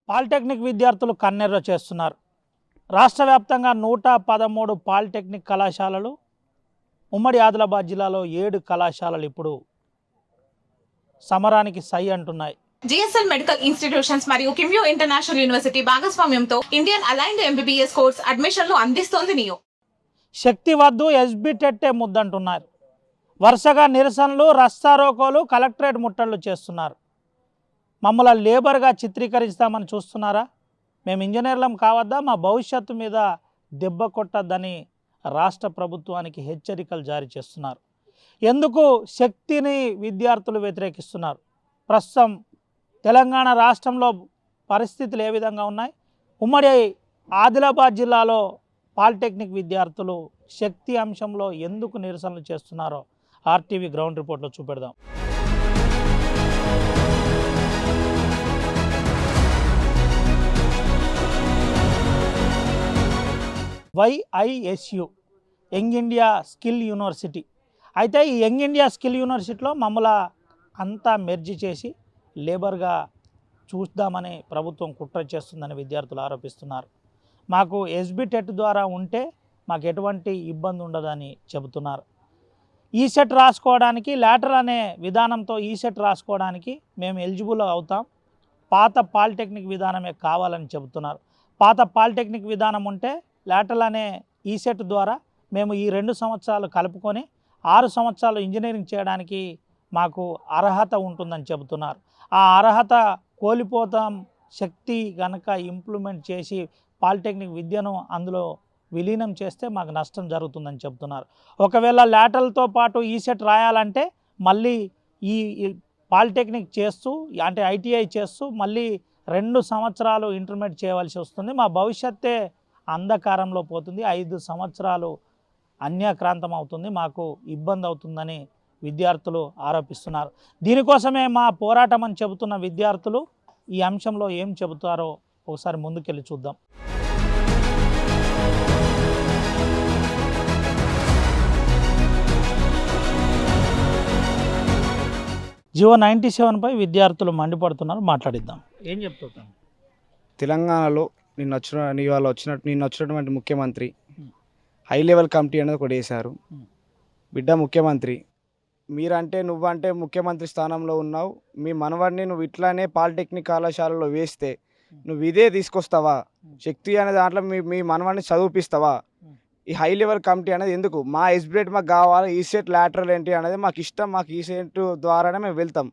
Polytechnic విద్యార్థులు కన్నెర్ర చేస్తున్నారు. రాష్ట్ర వ్యాప్తంగా 113 పాలిటెక్నిక్ కళాశాలలు, ఉమ్మడి ఆదిలాబాద్ జిల్లాలో 7 కళాశాలలు ఇప్పుడు సమరానికి సై అంటున్నాయి. జిఎస్ఎల్ మెడికల్ ఇన్స్టిట్యూషన్స్ మరియు కిమ్యూ ఇంటర్నేషనల్ యూనివర్సిటీ భాగస్వామ్యంతో ఇండియన్ అలైన్డ్ ఎంబీబీఎస్ కోర్స్ అడ్మిషన్లు అందిస్తోంది నియో. శక్తి వద్దు, ఎస్బీ టెట్టే ముద్దంటున్నారు. వరుసగా నిరసనలు, రస్తారోకోలు, కలెక్టరేట్ ముట్టళ్లు చేస్తున్నారు. మమ్మల్ని లేబర్గా చిత్రీకరిస్తామని చూస్తున్నారా? మేము ఇంజనీర్లం కావద్దా? మా భవిష్యత్తు మీద దెబ్బ కొట్టద్దని రాష్ట్ర ప్రభుత్వానికి హెచ్చరికలు జారీ చేస్తున్నారు. ఎందుకు శక్తిని విద్యార్థులు వ్యతిరేకిస్తున్నారు? ప్రస్తుతం తెలంగాణ రాష్ట్రంలో పరిస్థితులు ఏ విధంగా ఉన్నాయి? ఉమ్మడి ఆదిలాబాద్ జిల్లాలో పాలిటెక్నిక్ విద్యార్థులు శక్తి అంశంలో ఎందుకు నిరసనలు చేస్తున్నారో ఆర్టీవీ గ్రౌండ్ రిపోర్ట్లో చూపెడదాం. YISU young India skill university. అయితే ఈ యంగ్ ఇండియా స్కిల్ యూనివర్సిటీలో మమ్మల్ని అంతా మెర్జీ చేసి లేబర్గా చూద్దామని ప్రభుత్వం కుట్ర చేస్తుందని విద్యార్థులు ఆరోపిస్తున్నారు. మాకు ఎస్బీ టెట్ ద్వారా ఉంటే మాకు ఎటువంటి ఇబ్బంది ఉండదని చెబుతున్నారు. ఈసెట్ రాసుకోవడానికి లాటరల్ అనే విధానంతో ఈసెట్ రాసుకోవడానికి మేము ఎలిజిబుల్ అవుతాం, పాత పాలిటెక్నిక్ విధానమే కావాలని చెబుతున్నారు. పాత పాలిటెక్నిక్ విధానం ఉంటే లాటరల్ అనే ఈసెట్ ద్వారా మేము ఈ 2 సంవత్సరాలు కలుపుకొని 6 సంవత్సరాలు ఇంజనీరింగ్ చేయడానికి మాకు అర్హత ఉంటుందని చెబుతున్నారు. ఆ అర్హత కోల్పోతాం. శక్తి కనుక ఇంప్లిమెంట్ చేసి పాలిటెక్నిక్ విద్యను అందులో విలీనం చేస్తే మాకు నష్టం జరుగుతుందని చెబుతున్నారు. ఒకవేళ లాటరల్తో పాటు ఈసెట్ రాయాలంటే మళ్ళీ ఈ పాలిటెక్నిక్ చేస్తూ అంటే ఐటీఐ చేస్తూ మళ్ళీ 2 సంవత్సరాలు ఇంటర్మీడియట్ చేయవలసి వస్తుంది. మా భవిష్యత్తే అంధకారంలో పోతుంది. 5 సంవత్సరాలు అన్యాక్రాంతం అవుతుంది, మాకు ఇబ్బంది అవుతుందని విద్యార్థులు ఆరోపిస్తున్నారు. దీనికోసమే మా పోరాటం అని చెబుతున్న విద్యార్థులు ఈ అంశంలో ఏం చెబుతారో ఒకసారి ముందుకెళ్ళి చూద్దాం. జియో 97పై విద్యార్థులు మండిపడుతున్నారు. మాట్లాడిద్దాం. ఏం చెప్తాను? తెలంగాణలో నిన్న వచ్చినటువంటి ముఖ్యమంత్రి హై లెవెల్ కమిటీ అనేది ఒకటి వేశారు. బిడ్డ ముఖ్యమంత్రి, నువ్వంటే ముఖ్యమంత్రి స్థానంలో ఉన్నావు. మీ మనవాడిని నువ్వు ఇట్లానే పాలిటెక్నిక్ కళాశాలలో వేస్తే నువ్వు ఇదే తీసుకొస్తావా? శక్తి అనే దాంట్లో మీ మనవాడిని చదివిపిస్తావా? ఈ హై లెవెల్ కమిటీ అనేది ఎందుకు? మా ఎస్బిటెట్ మాకు కావాలి, ఈసెట్ లాటరల్ ఏంటి అనేది మాకు ఇష్టం, మాకు ఈసెట్ ద్వారానే మేము వెళ్తాం.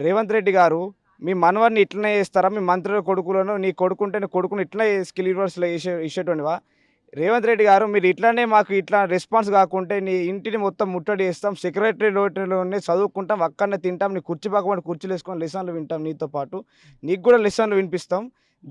రేవంత్ రెడ్డి గారు మీ మనవాడిని ఇట్లనే చేస్తారా? మీ మంత్రుల కొడుకులను, నీ కొడుకుంటే నీ కొడుకుని ఇట్లనే స్కిల్ యూనివర్సిటీలో ఇచ్చేటువంటివా? రేవంత్ రెడ్డి గారు మీరు ఇట్లానే మాకు ఇట్లా రెస్పాన్స్ కాకుంటే నీ ఇంటిని మొత్తం ముట్టడి చేస్తాం, సెక్రటరీ లోటులోనే చదువుకుంటాం, అక్కడనే తింటాం, నీ కుర్చీ పక్కన కుర్చీలు వేసుకొని లెసన్లు వింటాం, నీతో పాటు నీకు కూడా లెసన్లు వినిపిస్తాం.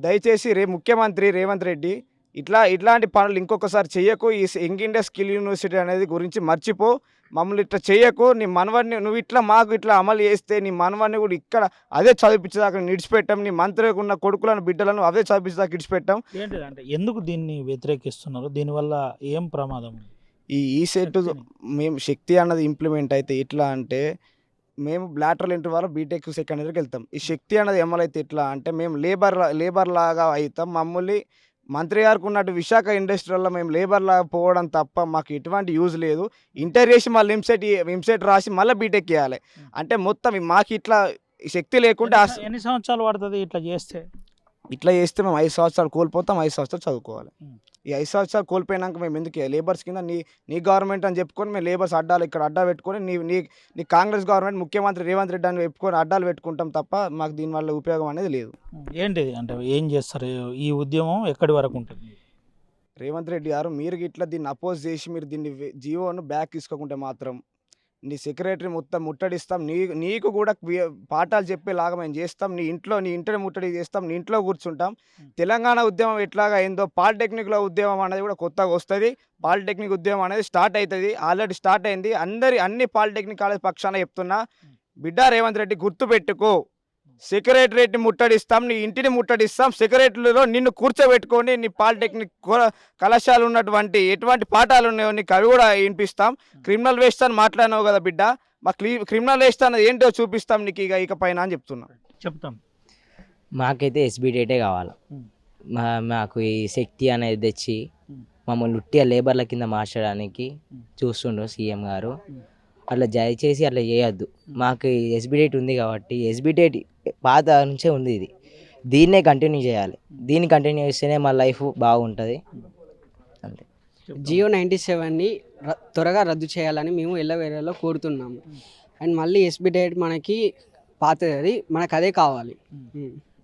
దయచేసి ముఖ్యమంత్రి రేవంత్ రెడ్డి ఇట్లాంటి పనులు ఇంకొకసారి చెయ్యకు. ఈ యంగ్ ఇండియా స్కిల్ యూనివర్సిటీ అనేది గురించి మర్చిపో, మమ్మల్ని ఇట్లా చెయ్యకు. నీ మనవాడిని నువ్వు ఇట్లా మాకు ఇట్లా అమలు చేస్తే నీ మనవాడిని కూడా ఇక్కడ అదే చదివించేదాకా నిడిచిపెట్టాం, నీ మంత్రికి ఉన్న కొడుకులను బిడ్డలను అదే చదివించేదాకా ఇడిచిపెట్టాం. ఏంటిదంటే ఎందుకు దీన్ని వ్యతిరేకిస్తున్నారు? దీనివల్ల ఏం ప్రమాదం? ఈసెట్ మేము శక్తి అన్నది ఇంప్లిమెంట్ అయితే ఎట్లా అంటే మేము లాటరల్ ఎంట్రీ వల్ల బీటెక్ సెకండ్ ఇయర్కి వెళ్తాం. ఈ శక్తి అన్నది అమలైతే ఎట్లా అంటే మేము లేబర్ లాగా అవుతాం. మమ్మల్ని మంత్రి గారికి ఉన్నట్టు విశాఖ ఇండస్ట్రీలో మేము లేబర్ లాగా పోవడం తప్ప మాకు ఎటువంటి యూజ్ లేదు. ఇంటర్ చేసి మళ్ళీ ఎంసెట్ రాసి మళ్ళీ బీటెక్ చేయాలి అంటే మొత్తం మాకు ఇట్లా శక్తి లేకుంటే ఎన్ని సంవత్సరాలు పడుతుంది ఇట్లా చేస్తే? మేము 5 సంవత్సరాలు కోల్పోతాం, 5 సంవత్సరాలు చదువుకోవాలి. ఈ 5 సంవత్సరాలు కోల్పోయినాక మేము ఎందుకు లేబర్స్ కింద నీ గవర్నమెంట్ అని చెప్పుకొని మేము లేబర్స్ అడ్డాలు ఇక్కడ అడ్డా పెట్టుకొని నీ కాంగ్రెస్ గవర్నమెంట్ ముఖ్యమంత్రి రేవంత్ రెడ్డి అని చెప్పుకొని అడ్డాలు పెట్టుకుంటాం తప్ప మాకు దీనివల్ల ఉపయోగం అనేది లేదు. ఏంటిది అంటే ఏం చేస్తారు? ఈ ఉద్యమం ఎక్కడి వరకు ఉంటుంది? రేవంత్ రెడ్డి గారు మీరు ఇట్లా దీన్ని అపోజ్ చేసి మీరు దీన్ని జీవోను బ్యాక్ తీసుకోకుంటే మాత్రం నీ సెక్రటరీ మొత్తం ముట్టడిస్తాం, నీకు కూడా పాఠాలు చెప్పేలాగా మేము చేస్తాం, నీ ఇంటిని ముట్టడి చేస్తాం, నీ ఇంట్లో కూర్చుంటాం. తెలంగాణ ఉద్యమం ఎట్లాగా అయిందో పాలిటెక్నిక్లో ఉద్యమం అనేది కూడా కొత్తగా వస్తుంది. పాలిటెక్నిక్ ఉద్యమం అనేది స్టార్ట్ అవుతుంది, ఆల్రెడీ స్టార్ట్ అయింది. అన్ని పాలిటెక్నిక్ కాలేజ్ పక్షాన చెప్తున్నా, బిడ్డ రేవంత్ రెడ్డి గుర్తుపెట్టుకో, సెక్రటరేట్ని ముట్టడిస్తాం, నీ ఇంటిని ముట్టడిస్తాం, సెక్రటరీలో నిన్ను కూర్చోబెట్టుకొని నీ పాలిటెక్నిక్ కళాశాల ఉన్నటువంటి ఎటువంటి పాఠాలు ఉన్నాయో నీకు అవి కూడా వినిపిస్తాం. క్రిమినల్ వేస్ట్ అని మాట్లాడినావు కదా బిడ్డ, మా క్రిమినల్ వేస్ట్ అన్నది ఏంటో చూపిస్తాం నీకు ఇకపైన అని చెప్తాం. మాకైతే ఎస్బీ డేటే కావాలి. ఉమ్. మాకు ఈ శక్తి అనేది తెచ్చి ఉమ్. మమ్మల్ని ఉట్టిగా లేబర్ల కింద మార్చడానికి ఉమ్. చూస్తుండ్రు సీఎం గారు. ఉమ్. అట్లా దయచేసి అట్లా చేయొద్దు. మాకు ఎస్బీ డేట్ ఉంది కాబట్టి ఎస్బీ డేట్ పాత నుంచే ఉంది, ఇది దీన్నే కంటిన్యూ చేయాలి. దీన్ని కంటిన్యూ చేస్తేనే మా లైఫ్ బాగుంటుంది అంతే. జియో 97ని త్వరగా రద్దు చేయాలని మేము ఎల్లవేళలో కోరుతున్నాము. అండ్ మళ్ళీ ఎస్బీ డేట్ మనకి పాతది, అది మనకు అదే కావాలి.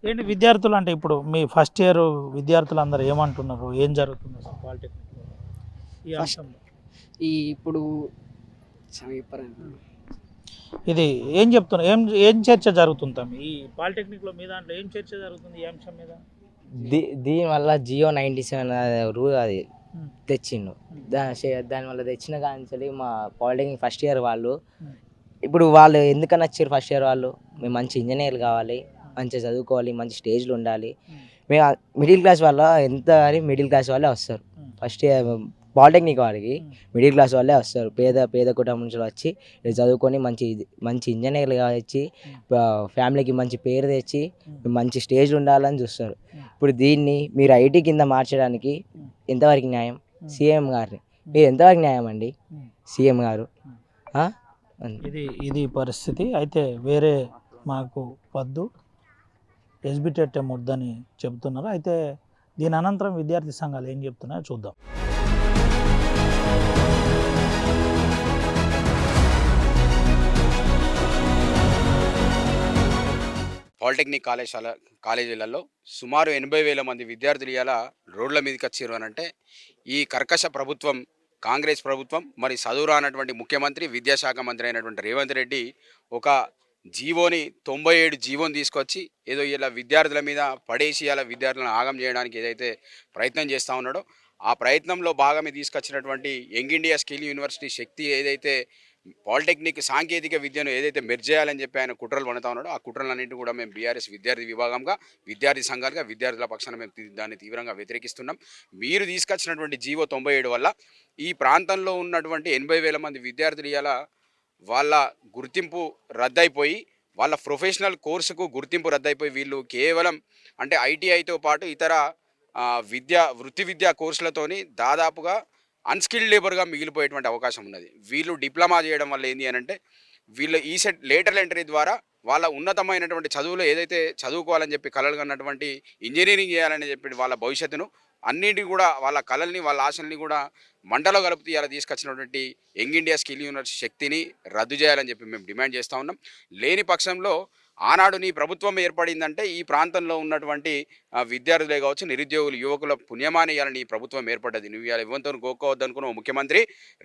ఏంటి విద్యార్థులు అంటే ఇప్పుడు మీ ఫస్ట్ ఇయర్ విద్యార్థులు అందరూ ఏమంటున్నారు, ఏం జరుగుతుంది అసలు పాలిటెక్నిక్లో ఈ First- అంశంలో? ఇప్పుడు చెప్పారండి. ఇది ఏం చెప్తున్నారు, ఏం చర్చ జరుగుతుంది తమ్మి? ఈ పాలిటెక్నిక్లో మీ దాంట్లో ఏం చర్చ జరుగుతుంది ఈ అంశం మీద? దీనివల్ల జియో 97 రూల్ అది ఉమ్. తెచ్చిండు. ఉమ్. దానివల్ల తెచ్చిన కానీ మా పాలిటెక్నిక్ ఫస్ట్ ఇయర్ వాళ్ళు ఉమ్. ఇప్పుడు వాళ్ళు ఎందుకని వచ్చారు ఫస్ట్ ఇయర్ వాళ్ళు? మేము మంచి ఇంజనీర్లు కావాలి, మంచిగా చదువుకోవాలి, మంచి స్టేజ్లు ఉండాలి. మేము మిడిల్ క్లాస్ వాళ్ళ ఎంత అని మిడిల్ క్లాస్ వాళ్ళే వస్తారు ఫస్ట్ ఇయర్ పాలిటెక్నిక్ వారికి. మిడిల్ క్లాస్ వాళ్ళే వస్తారు, పేద కుటుంబం నుంచి వచ్చి ఇక్కడ చదువుకొని మంచి ఇంజనీర్లుగా వచ్చి ఫ్యామిలీకి మంచి పేరు తెచ్చి మంచి స్టేజ్లు ఉండాలని చూస్తారు. ఇప్పుడు దీన్ని మీరు ఐటీ కింద మార్చడానికి ఎంతవరకు న్యాయం? సీఎం గారిని మీరు ఎంతవరకు న్యాయం అండి సీఎం గారు? ఇది పరిస్థితి. అయితే వేరే మాకు వద్దు, ఎస్బిటెట్ ముద్దని చెబుతున్నారు. అయితే దీని అనంతరం విద్యార్థి సంఘాలు ఏం చెప్తున్నాయో చూద్దాం. పాలిటెక్నిక్ కాలేజీలలో సుమారు 80,000 మంది విద్యార్థులు ఇలా రోడ్ల మీదకి వచ్చారు అని అంటే ఈ కర్కశ ప్రభుత్వం, కాంగ్రెస్ ప్రభుత్వం, మరి చదువురా అన్నటువంటి ముఖ్యమంత్రి, విద్యాశాఖ మంత్రి అయినటువంటి రేవంత్ రెడ్డి ఒక జీవోని 97 జీవోని తీసుకొచ్చి ఏదో ఇలా విద్యార్థుల మీద పడేసి ఇలా విద్యార్థులను ఆగం చేయడానికి ఏదైతే ప్రయత్నం చేస్తూ ఉన్నాడో ఆ ప్రయత్నంలో భాగమే తీసుకొచ్చినటువంటి యంగ్ ఇండియా స్కిల్ యూనివర్సిటీ శక్తి ఏదైతే పాలిటెక్నిక్ సాంకేతిక విద్యను ఏదైతే మెర్జ్ చేయాలని చెప్పి ఆయన కుట్రలు పడుతూ ఉన్నాడో ఆ కుట్రలన్నింటినీ కూడా మేము బీఆర్ఎస్ విద్యార్థి విభాగంగా, విద్యార్థి సంఘాలుగా, విద్యార్థుల పక్షాన మేము దాన్ని తీవ్రంగా వ్యతిరేకిస్తున్నాం. మీరు తీసుకొచ్చినటువంటి జీవో 97 వల్ల ఈ ప్రాంతంలో ఉన్నటువంటి 80,000 మంది విద్యార్థులు ఇలా వాళ్ళ గుర్తింపు రద్దయిపోయి, వాళ్ళ ప్రొఫెషనల్ కోర్సుకు గుర్తింపు రద్దయిపోయి వీళ్ళు కేవలం అంటే ఐటీఐతో పాటు ఇతర వృత్తి విద్యా కోర్సులతోని దాదాపుగా అన్స్కిల్డ్ లేబర్గా మిగిలిపోయేటువంటి అవకాశం ఉన్నది. వీళ్ళు డిప్లొమా చేయడం వల్ల ఏంటి అని అంటే వీళ్ళు ఈసెట్ లేటరల్ ఎంట్రీ ద్వారా వాళ్ళ ఉన్నతమైనటువంటి చదువులు ఏదైతే చదువుకోవాలని చెప్పి కలలు కన్నటువంటి ఇంజనీరింగ్ చేయాలని చెప్పి వాళ్ళ భవిష్యత్తును అన్నింటినీ కూడా వాళ్ళ కళల్ని, వాళ్ళ ఆశల్ని కూడా మంటలో కలుపుతూ ఇలా తీసుకొచ్చినటువంటి యంగ్ ఇండియా స్కిల్ యూనివర్సిటీ శక్తిని రద్దు చేయాలని చెప్పి మేము డిమాండ్ చేస్తూ ఉన్నాం. లేని పక్షంలో ఆనాడు నీ ప్రభుత్వం ఏర్పడిందంటే ఈ ప్రాంతంలో ఉన్నటువంటి విద్యార్థులే కావచ్చు, నిరుద్యోగులు, యువకుల పుణ్యమాని ఇవాళ నీ ప్రభుత్వం ఏర్పడ్డది. నువ్వు ఇవాళ ఎవరితో గోక్కోవద్దనుకున్నావు ముఖ్యమంత్రి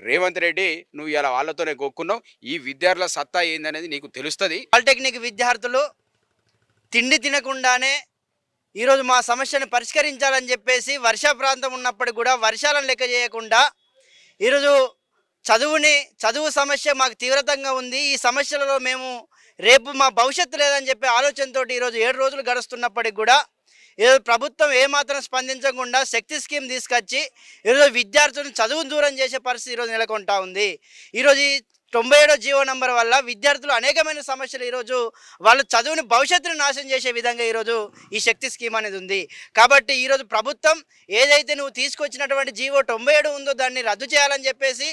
రేవంత్ రెడ్డి, నువ్వు ఇలా వాళ్ళతోనే గోక్కున్నావు. ఈ విద్యార్థుల సత్తా ఏందనేది నీకు తెలుస్తుంది. పాలిటెక్నిక్ విద్యార్థులు తిండి తినకుండానే ఈరోజు మా సమస్యను పరిష్కరించాలని చెప్పేసి వర్షా ప్రాంతం ఉన్నప్పటికి కూడా వర్షాలను లెక్క చేయకుండా ఈరోజు చదువు సమస్య మాకు తీవ్రతంగా ఉంది, ఈ సమస్యలలో మేము రేపు మా భవిష్యత్తు లేదని చెప్పే ఆలోచనతో ఈరోజు 7 రోజులు గడుస్తున్నప్పటికి కూడా ఈరోజు ప్రభుత్వం ఏమాత్రం స్పందించకుండా శక్తి స్కీమ్ తీసుకొచ్చి ఈరోజు విద్యార్థులను చదువును దూరం చేసే పరిస్థితి ఈరోజు నెలకొంటా ఉంది. ఈరోజు 97 జీవో నంబర్ వల్ల విద్యార్థులు అనేకమైన సమస్యలు ఈరోజు వాళ్ళ చదువుని భవిష్యత్తును నాశనం చేసే విధంగా ఈరోజు ఈ శక్తి స్కీమ్ అనేది ఉంది. కాబట్టి ఈరోజు ప్రభుత్వం ఏదైతే నువ్వు తీసుకొచ్చినటువంటి జీవో 97 ఉందో దాన్ని రద్దు చేయాలని చెప్పేసి,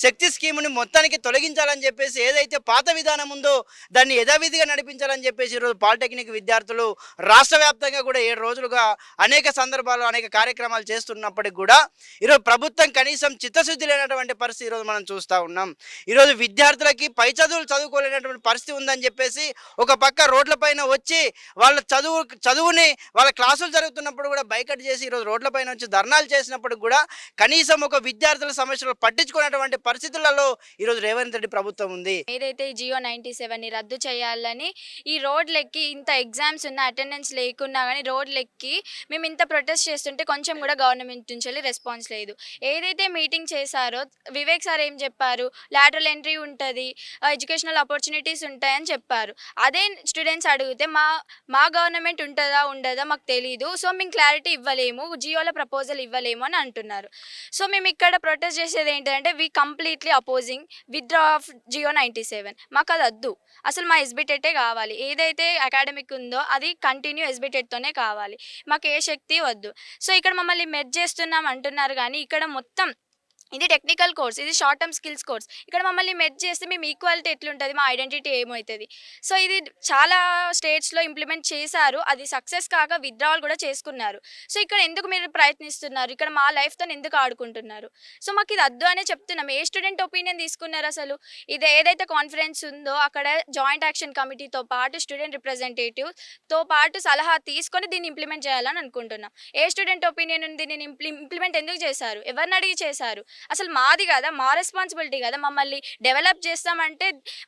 శక్తి స్కీముని మొత్తానికి తొలగించాలని చెప్పేసి, ఏదైతే పాత విధానం ఉందో దాన్ని యథావిధిగా నడిపించాలని చెప్పేసి ఈరోజు పాలిటెక్నిక్ విద్యార్థులు రాష్ట్ర వ్యాప్తంగా కూడా 7 రోజులుగా అనేక సందర్భాలు అనేక కార్యక్రమాలు చేస్తున్నప్పటికి కూడా ఈరోజు ప్రభుత్వం కనీసం చిత్తశుద్ధి లేనటువంటి పరిస్థితి ఈరోజు మనం చూస్తూ ఉన్నాం. ఈరోజు విద్యార్థులకి పై చదువులు చదువుకోలేనటువంటి పరిస్థితి ఉందని చెప్పేసి ఒక పక్క రోడ్లపైన వచ్చి వాళ్ళ చదువుని వాళ్ళ క్లాసులు జరుగుతున్నప్పుడు కూడా బైకట్ చేసి ఈరోజు రోడ్లపైన వచ్చి ధర్నాలు చేసినప్పుడు కూడా కనీసం ఒక విద్యార్థుల సమస్యలు పట్టించుకున్నటువంటి పరిస్థితులలో ఈరోజు రేవంత్ రెడ్డి ప్రభుత్వం ఉంది. ఏదైతే జియో 97ని రద్దు చేయాలని ఈ రోడ్లెక్కి ఇంత ఎగ్జామ్స్ ఉన్న అటెండెన్స్ లేకున్నా కానీ రోడ్లెక్కి మేము ఇంత ప్రొటెస్ట్ చేస్తుంటే కొంచెం కూడా గవర్నమెంట్ నుంచి రెస్పాన్స్ లేదు. ఏదైతే మీటింగ్ చేశారో వివేక్ సార్ ఏం చెప్పారు, లాటరల్ ఎంట్రీ శాలరీ ఉంటుంది, ఎడ్యుకేషనల్ ఆపర్చునిటీస్ ఉంటాయని చెప్పారు. అదే స్టూడెంట్స్ అడిగితే మా గవర్నమెంట్ ఉంటుందా ఉండదా మాకు తెలీదు, సో మేము క్లారిటీ ఇవ్వలేము, జియోలో ప్రపోజల్ ఇవ్వలేము అని అంటున్నారు. సో మేము ఇక్కడ ప్రొటెస్ట్ చేసేది ఏంటంటే we completely opposing withdraw of GO 97. మాకు అది వద్దు, అసలు మా ఎస్బిటెటే కావాలి. ఏదైతే అకాడమిక్ ఉందో అది కంటిన్యూ ఎస్బిటెట్తోనే కావాలి, మాకు ఏ శక్తి వద్దు. సో ఇక్కడ మమ్మల్ని మెర్జ్ చేస్తున్నాం అంటున్నారు, కానీ ఇక్కడ మొత్తం ఇది టెక్నికల్ కోర్స్, ఇది షార్ట్ టర్మ్ స్కిల్స్ కోర్స్. ఇక్కడ మమ్మల్ని మెర్జ్ చేస్తే మేము ఈక్వాలిటీ ఎట్లుంటుంది, మా ఐడెంటిటీ ఏమవుతుంది? సో ఇది చాలా స్టేట్స్లో ఇంప్లిమెంట్ చేశారు, అది సక్సెస్ కాక విత్డ్రావల్ కూడా చేసుకున్నారు. సో ఇక్కడ ఎందుకు మీరు ప్రయత్నిస్తున్నారు? ఇక్కడ మా లైఫ్తో ఎందుకు ఆడుకుంటున్నారు? సో మాకు ఇది వద్దు అనే చెప్తున్నాం. ఏ స్టూడెంట్ ఒపీనియన్ తీసుకున్నారు అసలు? ఇది ఏదైతే కాన్ఫరెన్స్ ఉందో అక్కడ జాయింట్ యాక్షన్ కమిటీతో పాటు స్టూడెంట్ రిప్రజెంటేటివ్తో పాటు సలహా తీసుకొని దీన్ని ఇంప్లిమెంట్ చేయాలని అనుకుంటున్నాం. ఏ స్టూడెంట్ ఒపీనియన్ ఉంది? దీన్ని ఇంప్లిమెంట్ ఎందుకు చేశారు? ఎవరిని అడిగి చేశారు? అసలు మాది కదా, మా రెస్పాన్సిబిలిటీ కదా. మమ్మల్ని డెవలప్ చేస్తామంటే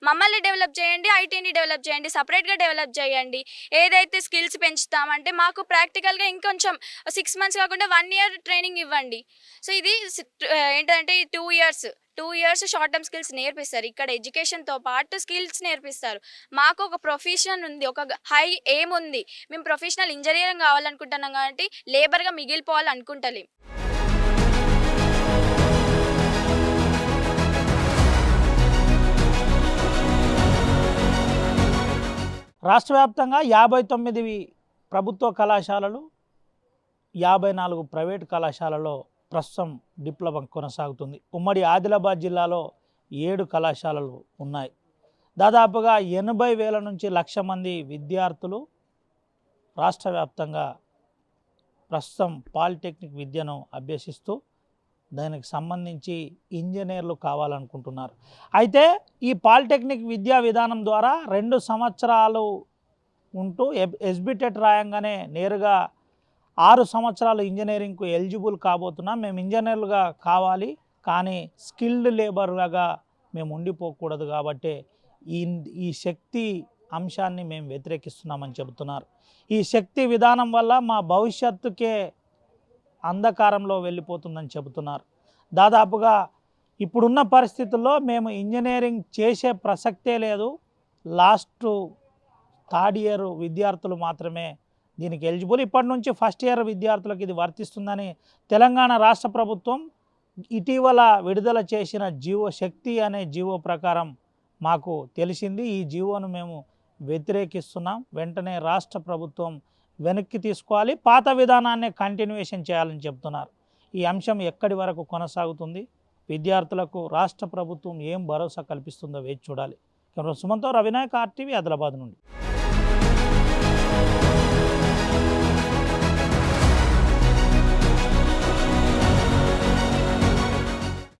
మమ్మల్ని డెవలప్ చేయండి, ఐటీని డెవలప్ చేయండి, సపరేట్గా డెవలప్ చేయండి. ఏదైతే స్కిల్స్ పెంచుతామంటే మాకు ప్రాక్టికల్గా ఇంకొంచెం 6 months కాకుండా 1 year ట్రైనింగ్ ఇవ్వండి. సో ఇది ఏంటంటే 2 years షార్ట్ టర్మ్ స్కిల్స్ నేర్పిస్తారు. ఇక్కడ ఎడ్యుకేషన్తో పాటు స్కిల్స్ నేర్పిస్తారు. మాకు ఒక ప్రొఫెషన్ ఉంది, ఒక హై ఎయిమ్ ఉంది. మేము ప్రొఫెషనల్ ఇంజనీరింగ్ కావాలనుకుంటున్నాం కాబట్టి లేబర్గా మిగిలిపోవాలనుకుంటలేం. రాష్ట్ర వ్యాప్తంగా 59 ప్రభుత్వ కళాశాలలు, 54 ప్రైవేట్ కళాశాలలో ప్రస్తుతం డిప్లొమా కొనసాగుతుంది. ఉమ్మడి ఆదిలాబాద్ జిల్లాలో 7 కళాశాలలు ఉన్నాయి. దాదాపుగా 80,000 నుంచి 1,00,000 మంది విద్యార్థులు రాష్ట్ర వ్యాప్తంగా ప్రస్తుతం పాలిటెక్నిక్ విద్యను అభ్యసిస్తూ దానికి సంబంధించి ఇంజనీర్లు కావాలనుకుంటున్నారు. అయితే ఈ పాలిటెక్నిక్ విద్యా విధానం ద్వారా 2 సంవత్సరాలు ఉంటూ ఎస్బిటెట్ రాయంగానే నేరుగా 6 సంవత్సరాలు ఇంజనీరింగ్కు ఎలిజిబుల్ కాబోతున్నాం. మేము ఇంజనీర్లుగా కావాలి, కానీ స్కిల్డ్ లేబర్గా మేము ఉండిపోకూడదు, కాబట్టి ఈ శక్తి అంశాన్ని మేము వ్యతిరేకిస్తున్నామని చెబుతున్నారు. ఈ శక్తి విధానం వల్ల మా భవిష్యత్తుకే అంధకారంలో వెళ్ళిపోతుందని చెబుతున్నారు. దాదాపుగా ఇప్పుడున్న పరిస్థితుల్లో మేము ఇంజనీరింగ్ చేసే ప్రసక్తే లేదు. లాస్ట్ 3rd year విద్యార్థులు మాత్రమే దీనికి ఎలిజిబుల్. ఇప్పటి నుంచి 1st year విద్యార్థులకు ఇది వర్తిస్తుందని తెలంగాణ రాష్ట్ర ప్రభుత్వం ఇటీవల విడుదల చేసిన జీవో, శక్తి అనే జీవో ప్రకారం మాకు తెలిసింది. ఈ జీవోను మేము వ్యతిరేకిస్తున్నాం. వెంటనే రాష్ట్ర ప్రభుత్వం వెనక్కి తీసుకోవాలి, పాత విధానాన్ని కంటిన్యూషన్ చేయాలని చెప్తున్నారు. ఈ అంశం ఎక్కడి వరకు కొనసాగుతుంది, విద్యార్థులకు రాష్ట్ర ప్రభుత్వం ఏం భరోసా కల్పిస్తుందో వేచి చూడాలి. కెమెరా సుమన్తో రవినాయక్, RTV, ఆదిలాబాద్ నుండి.